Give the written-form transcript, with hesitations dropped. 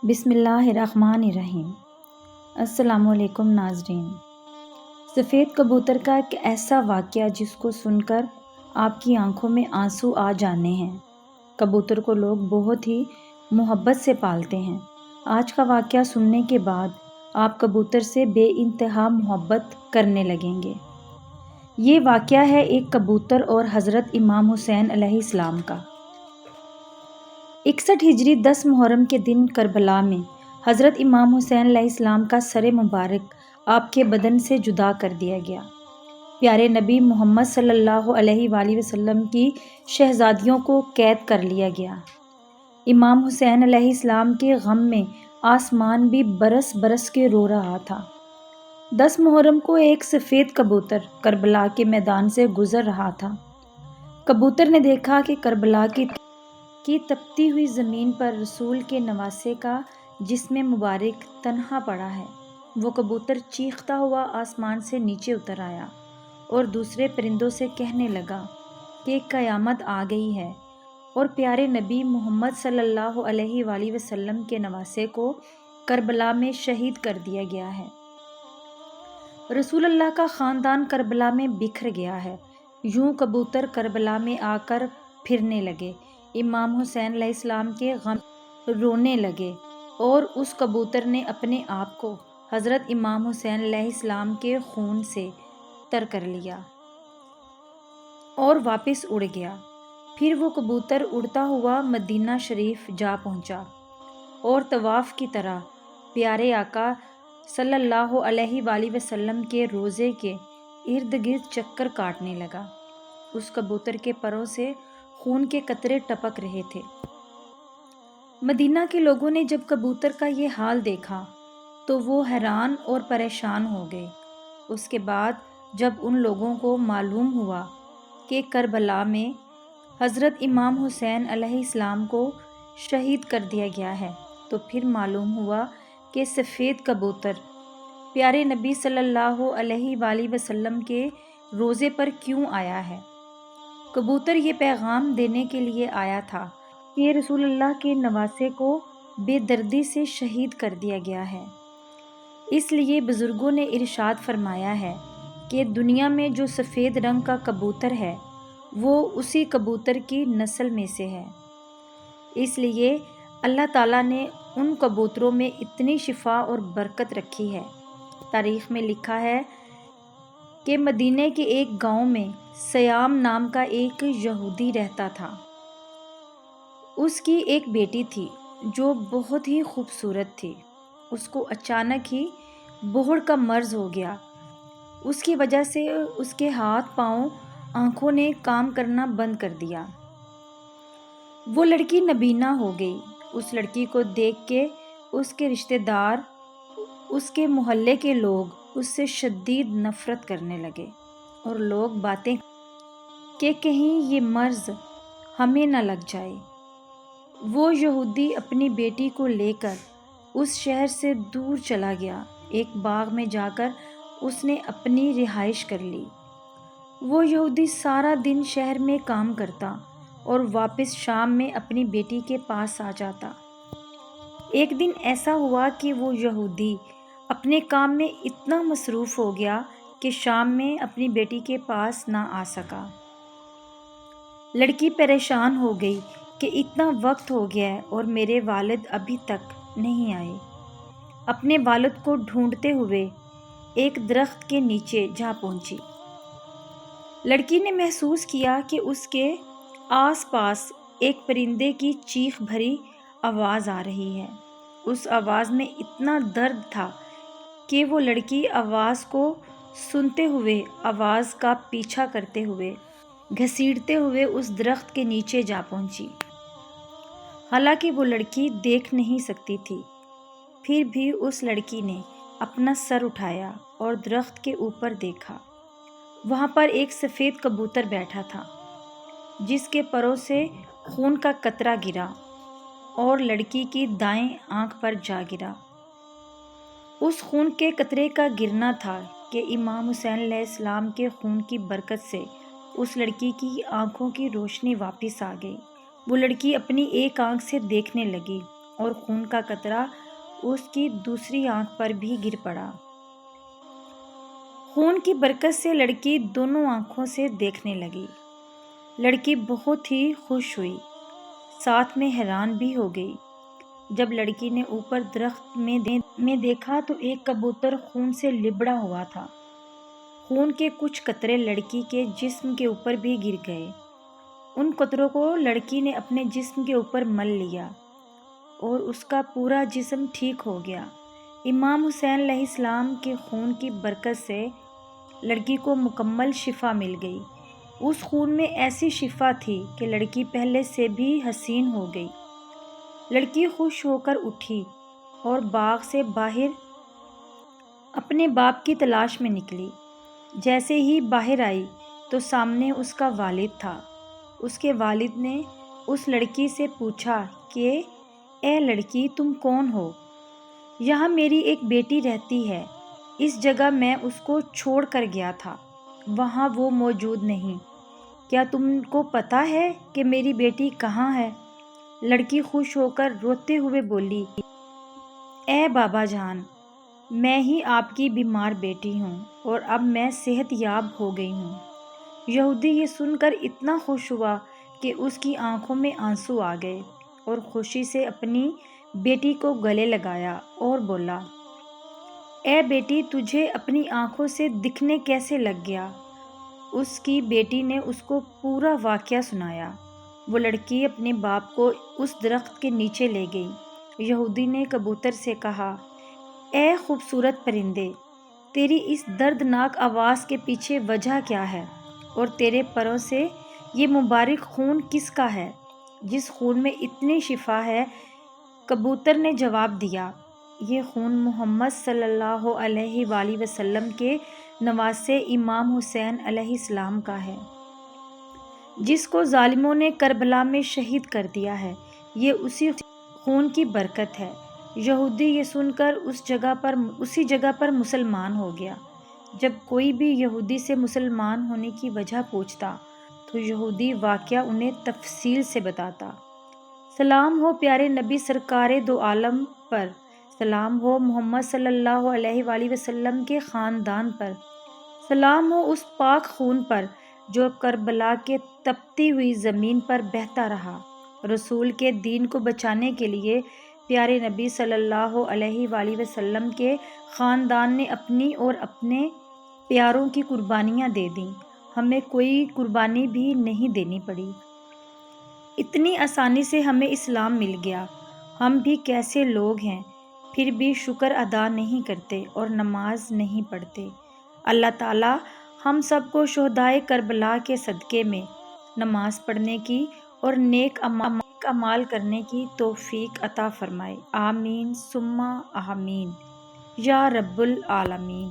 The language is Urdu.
بسم اللہ الرحمن الرحیم۔ السلام علیکم ناظرین۔ سفید کبوتر کا ایک ایسا واقعہ جس کو سن کر آپ کی آنکھوں میں آنسو آ جانے ہیں۔ کبوتر کو لوگ بہت ہی محبت سے پالتے ہیں۔ آج کا واقعہ سننے کے بعد آپ کبوتر سے بے انتہا محبت کرنے لگیں گے۔ یہ واقعہ ہے ایک کبوتر اور حضرت امام حسین علیہ السلام کا۔ 61 ہجری 10 محرم کے دن کربلا میں حضرت امام حسین علیہ السلام کا سر مبارک آپ کے بدن سے جدا کر دیا گیا۔ پیارے نبی محمد صلی اللہ علیہ وآلہ وسلم کی شہزادیوں کو قید کر لیا گیا۔ امام حسین علیہ السلام کے غم میں آسمان بھی برس برس کے رو رہا تھا۔ 10 محرم کو ایک سفید کبوتر کربلا کے میدان سے گزر رہا تھا۔ کبوتر نے دیکھا کہ کربلا کی تپتی ہوئی زمین پر رسول کے نواسے کا جسم مبارک تنہا پڑا ہے۔ وہ کبوتر چیختا ہوا آسمان سے نیچے اتر آیا اور دوسرے پرندوں سے کہنے لگا کہ قیامت آ گئی ہے اور پیارے نبی محمد صلی اللہ علیہ وآلہ وسلم کے نواسے کو کربلا میں شہید کر دیا گیا ہے۔ رسول اللہ کا خاندان کربلا میں بکھر گیا ہے۔ یوں کبوتر کربلا میں آ کر پھرنے لگے، امام حسین علیہ السلام کے غم رونے لگے اور اس کبوتر نے اپنے آپ کو حضرت امام حسین علیہ السلام کے خون سے تر کر لیا اور واپس اڑ گیا۔ پھر وہ کبوتر اڑتا ہوا مدینہ شریف جا پہنچا اور طواف کی طرح پیارے آقا صلی اللہ علیہ وآلہ وسلم کے روضے کے ارد گرد چکر کاٹنے لگا۔ اس کبوتر کے پروں سے خون کے قطرے ٹپک رہے تھے۔ مدینہ کے لوگوں نے جب کبوتر کا یہ حال دیکھا تو وہ حیران اور پریشان ہو گئے۔ اس کے بعد جب ان لوگوں کو معلوم ہوا کہ کربلا میں حضرت امام حسین علیہ السلام کو شہید کر دیا گیا ہے تو پھر معلوم ہوا کہ سفید کبوتر پیارے نبی صلی اللہ علیہ وآلہ وسلم کے روضے پر کیوں آیا ہے۔ کبوتر یہ پیغام دینے کے لیے آیا تھا کہ رسول اللہ کے نواسے کو بے دردی سے شہید کر دیا گیا ہے۔ اس لیے بزرگوں نے ارشاد فرمایا ہے کہ دنیا میں جو سفید رنگ کا کبوتر ہے وہ اسی کبوتر کی نسل میں سے ہے۔ اس لیے اللہ تعالیٰ نے ان کبوتروں میں اتنی شفا اور برکت رکھی ہے۔ تاریخ میں لکھا ہے کہ مدینے کے ایک گاؤں میں سیام نام کا ایک یہودی رہتا تھا۔ اس کی ایک بیٹی تھی جو بہت ہی خوبصورت تھی۔ اس کو اچانک ہی بہڑ کا مرض ہو گیا۔ اس کی وجہ سے اس کے ہاتھ پاؤں آنکھوں نے کام کرنا بند کر دیا۔ وہ لڑکی نابینا ہو گئی۔ اس لڑکی کو دیکھ کے اس کے رشتہ دار، اس کے محلے کے لوگ اس سے شدید نفرت کرنے لگے اور لوگ باتیں کہ کہیں یہ مرض ہمیں نہ لگ جائے۔ وہ یہودی اپنی بیٹی کو لے کر اس شہر سے دور چلا گیا۔ ایک باغ میں جا کر اس نے اپنی رہائش کر لی۔ وہ یہودی سارا دن شہر میں کام کرتا اور واپس شام میں اپنی بیٹی کے پاس آ جاتا۔ ایک دن ایسا ہوا کہ وہ یہودی اپنے کام میں اتنا مصروف ہو گیا کہ شام میں اپنی بیٹی کے پاس نہ آ سکا۔ لڑکی پریشان ہو گئی کہ اتنا وقت ہو گیا ہے اور میرے والد ابھی تک نہیں آئے۔ اپنے والد کو ڈھونڈتے ہوئے ایک درخت کے نیچے جا پہنچی۔ لڑکی نے محسوس کیا کہ اس کے آس پاس ایک پرندے کی چیخ بھری آواز آ رہی ہے۔ اس آواز میں اتنا درد تھا کہ وہ لڑکی آواز کو سنتے ہوئے آواز کا پیچھا کرتے ہوئے گھسیٹتے ہوئے اس درخت کے نیچے جا پہنچی۔ حالانکہ وہ لڑکی دیکھ نہیں سکتی تھی، پھر بھی اس لڑکی نے اپنا سر اٹھایا اور درخت کے اوپر دیکھا۔ وہاں پر ایک سفید کبوتر بیٹھا تھا جس کے پروں سے خون کا قطرہ گرا اور لڑکی کی دائیں آنکھ پر جا گرا۔ اس خون کے قطرے کا گرنا تھا کہ امام حسین علیہ السلام کے خون کی برکت سے اس لڑکی کی آنکھوں کی روشنی واپس آ گئی۔ وہ لڑکی اپنی ایک آنکھ سے دیکھنے لگی اور خون کا قطرہ اس کی دوسری آنکھ پر بھی گر پڑا۔ خون کی برکت سے لڑکی دونوں آنکھوں سے دیکھنے لگی۔ لڑکی بہت ہی خوش ہوئی، ساتھ میں حیران بھی ہو گئی۔ جب لڑکی نے اوپر درخت میں دیکھا تو ایک کبوتر خون سے لبڑا ہوا تھا۔ خون کے کچھ قطرے لڑکی کے جسم کے اوپر بھی گر گئے۔ ان قطروں کو لڑکی نے اپنے جسم کے اوپر مل لیا اور اس کا پورا جسم ٹھیک ہو گیا۔ امام حسین علیہ السلام کے خون کی برکت سے لڑکی کو مکمل شفا مل گئی۔ اس خون میں ایسی شفا تھی کہ لڑکی پہلے سے بھی حسین ہو گئی۔ لڑکی خوش ہو کر اٹھی اور باغ سے باہر اپنے باپ کی تلاش میں نکلی۔ جیسے ہی باہر آئی تو سامنے اس کا والد تھا۔ اس کے والد نے اس لڑکی سے پوچھا کہ اے لڑکی، تم کون ہو؟ یہاں میری ایک بیٹی رہتی ہے، اس جگہ میں اس کو چھوڑ کر گیا تھا، وہاں وہ موجود نہیں، کیا تم کو پتہ ہے کہ میری بیٹی کہاں ہے؟ لڑکی خوش ہو کر روتے ہوئے بولی، اے بابا جان، میں ہی آپ کی بیمار بیٹی ہوں اور اب میں صحت یاب ہو گئی ہوں۔ یہودی یہ سن کر اتنا خوش ہوا کہ اس کی آنکھوں میں آنسو آ گئے اور خوشی سے اپنی بیٹی کو گلے لگایا اور بولا، اے بیٹی، تجھے اپنی آنکھوں سے دکھنے کیسے لگ گیا؟ اس کی بیٹی نے اس کو پورا واقعہ سنایا۔ وہ لڑکی اپنے باپ کو اس درخت کے نیچے لے گئی۔ یہودی نے کبوتر سے کہا، اے خوبصورت پرندے، تیری اس دردناک آواز کے پیچھے وجہ کیا ہے اور تیرے پروں سے یہ مبارک خون کس کا ہے جس خون میں اتنی شفا ہے؟ کبوتر نے جواب دیا، یہ خون محمد صلی اللہ علیہ وآلہ وسلم کے نواسے امام حسین علیہ السلام کا ہے، جس کو ظالموں نے کربلا میں شہید کر دیا ہے۔ یہ اسی خون کی برکت ہے۔ یہودی یہ سن کر اسی جگہ پر مسلمان ہو گیا۔ جب کوئی بھی یہودی سے مسلمان ہونے کی وجہ پوچھتا تو یہودی واقعہ انہیں تفصیل سے بتاتا۔ سلام ہو پیارے نبی سرکار دو عالم پر، سلام ہو محمد صلی اللہ علیہ وآلہ وسلم کے خاندان پر، سلام ہو اس پاک خون پر جو کربلا کے تپتی ہوئی زمین پر بہتا رہا۔ رسول کے دین کو بچانے کے لیے پیارے نبی صلی اللہ علیہ وآلہ وسلم کے خاندان نے اپنی اور اپنے پیاروں کی قربانیاں دے دیں، ہمیں کوئی قربانی بھی نہیں دینی پڑی۔ اتنی آسانی سے ہمیں اسلام مل گیا۔ ہم بھی کیسے لوگ ہیں، پھر بھی شکر ادا نہیں کرتے اور نماز نہیں پڑھتے۔ اللہ تعالیٰ ہم سب کو شہدائے کربلا کے صدقے میں نماز پڑھنے کی اور نیک اعمال کرنے کی توفیق عطا فرمائے، آمین ثم آمین یا رب العالمین۔